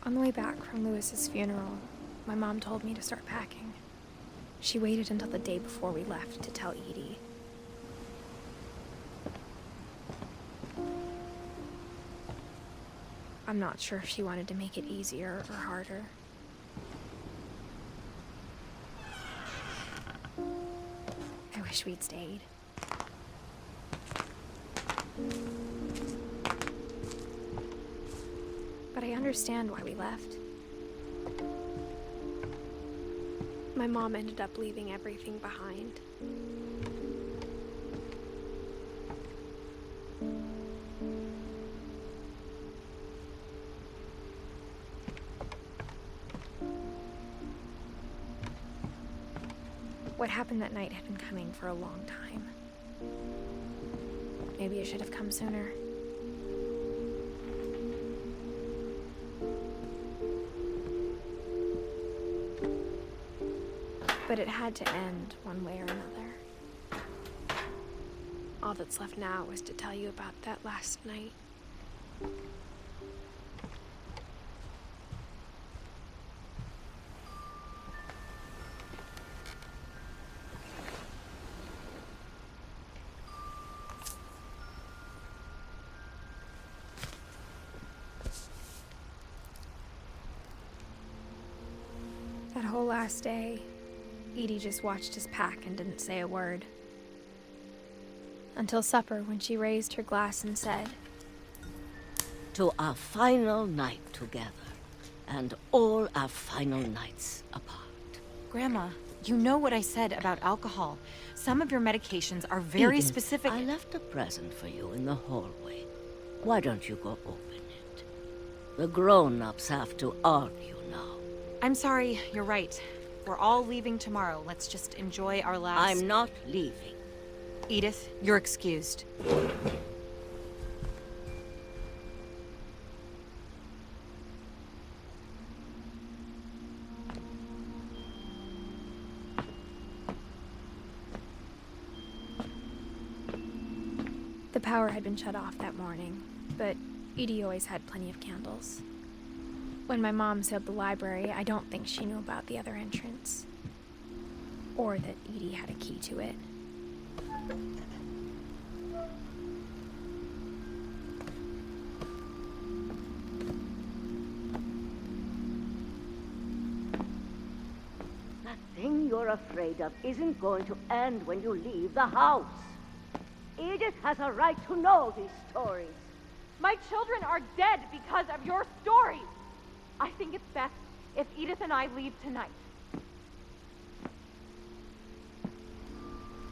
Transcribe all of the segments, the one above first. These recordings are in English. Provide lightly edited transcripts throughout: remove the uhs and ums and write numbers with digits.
On the way back from Lewis's funeral, my mom told me to start packing. She waited until the day before we left to tell Edie. I'm not sure if she wanted to make it easier or harder. I wish we'd stayed. But I understand why we left. My mom ended up leaving everything behind. What happened that night had been coming for a long time. Maybe it should have come sooner. But it had to end one way or another. All that's left now is to tell you about that last night. That whole last day, Edie just watched us pack and didn't say a word. Until supper, when she raised her glass and said, "To our final night together, and all our final nights apart." Grandma, you know what I said about alcohol. Some of your medications are very Edith, specific. I left a present for you in the hallway. Why don't you go open it? The grown-ups have to argue now. I'm sorry, you're right. We're all leaving tomorrow. Let's just enjoy our last... I'm not leaving. Edith, you're excused. the power had been shut off that morning, but Edie always had plenty of candles. When my mom sealed the library, I don't think she knew about the other entrance. Or that Edie had a key to it. That thing you're afraid of isn't going to end when you leave the house. Edith has a right to know these stories. My children are dead because of your stories. I think it's best if Edith and I leave tonight.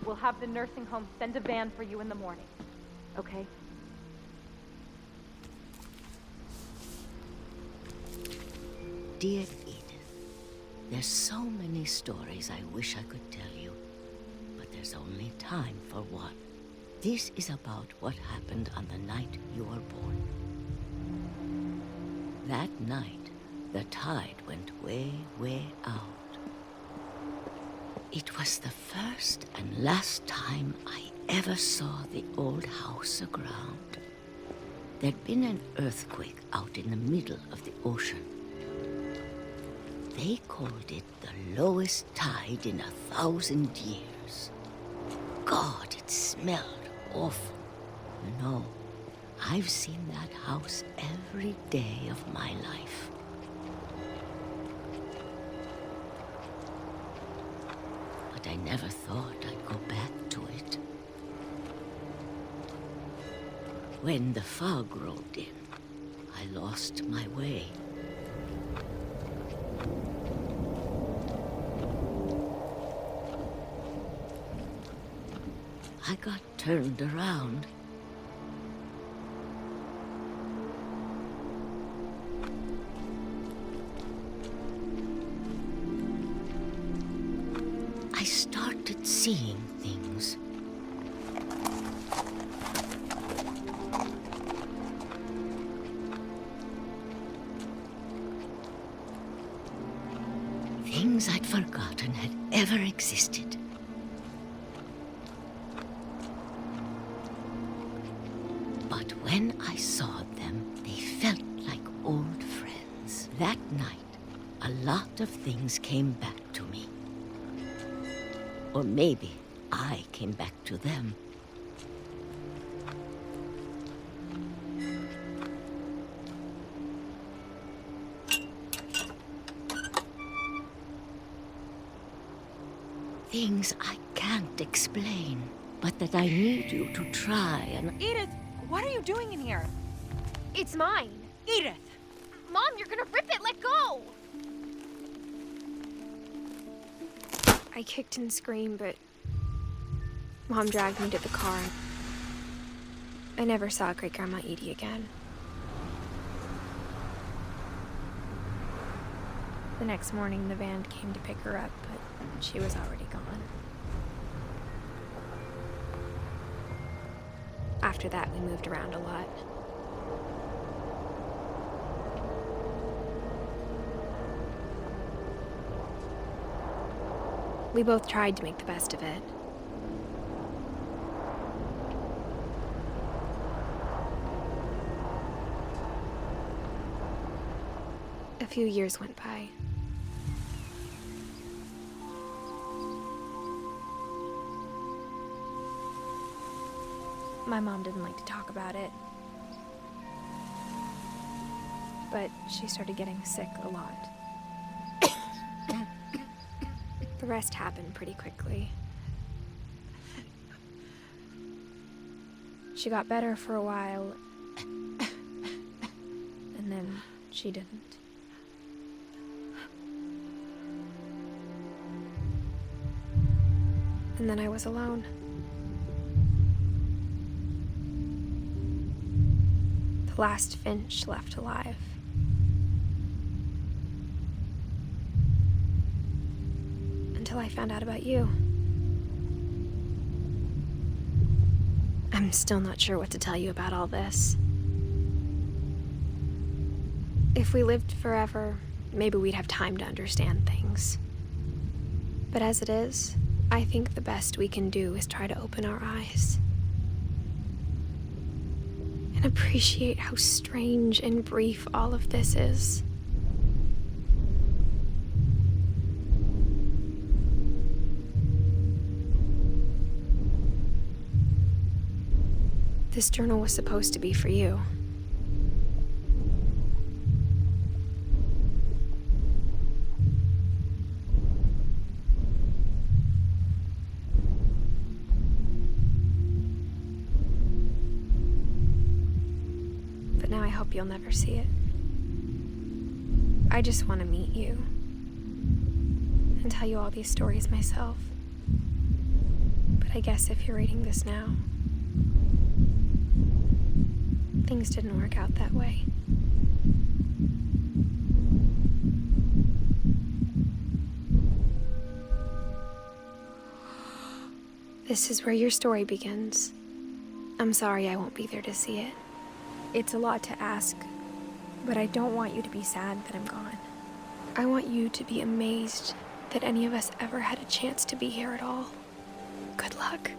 We'll have the nursing home send a van for you in the morning, okay? Dear Edith, there's so many stories I wish I could tell you, but there's only time for one. This is about what happened on the night you were born. That night, the tide went way, way out. It was the first and last time I ever saw the old house aground. There'd been an earthquake out in the middle of the ocean. They called it the lowest tide in 1,000 years. God, it smelled awful. You know, I've seen that house every day of my life. But I never thought I'd go back to it. When the fog rolled in, I lost my way. I got turned around. I started seeing things. Things I'd forgotten had ever existed. But when I saw them, they felt like old friends. that night, a lot of things came back to me. Or maybe I came back to them. Things I can't explain, but that I need you to try and... Edith, what are you doing in here? It's mine. Edith! Mom, you're gonna rip it! Let go! I kicked and screamed, but Mom dragged me to the car. I never saw Great-Grandma Edie again. The next morning, the van came to pick her up, but she was already gone. After that, we moved around a lot. We both tried to make the best of it. A few years went by. My mom didn't like to talk about it, but she started getting sick a lot. The rest happened pretty quickly. She got better for a while, and then she didn't. And then I was alone. The last Finch left alive. Until I found out about you. I'm still not sure what to tell you about all this. If we lived forever, maybe we'd have time to understand things. But as it is, I think the best we can do is try to open our eyes. And appreciate how strange and brief all of this is. This journal was supposed to be for you. But now I hope you'll never see it. I just want to meet you and tell you all these stories myself. But I guess if you're reading this now, things didn't work out that way. This is where your story begins. I'm sorry I won't be there to see it. It's a lot to ask, but I don't want you to be sad that I'm gone. I want you to be amazed that any of us ever had a chance to be here at all. Good luck.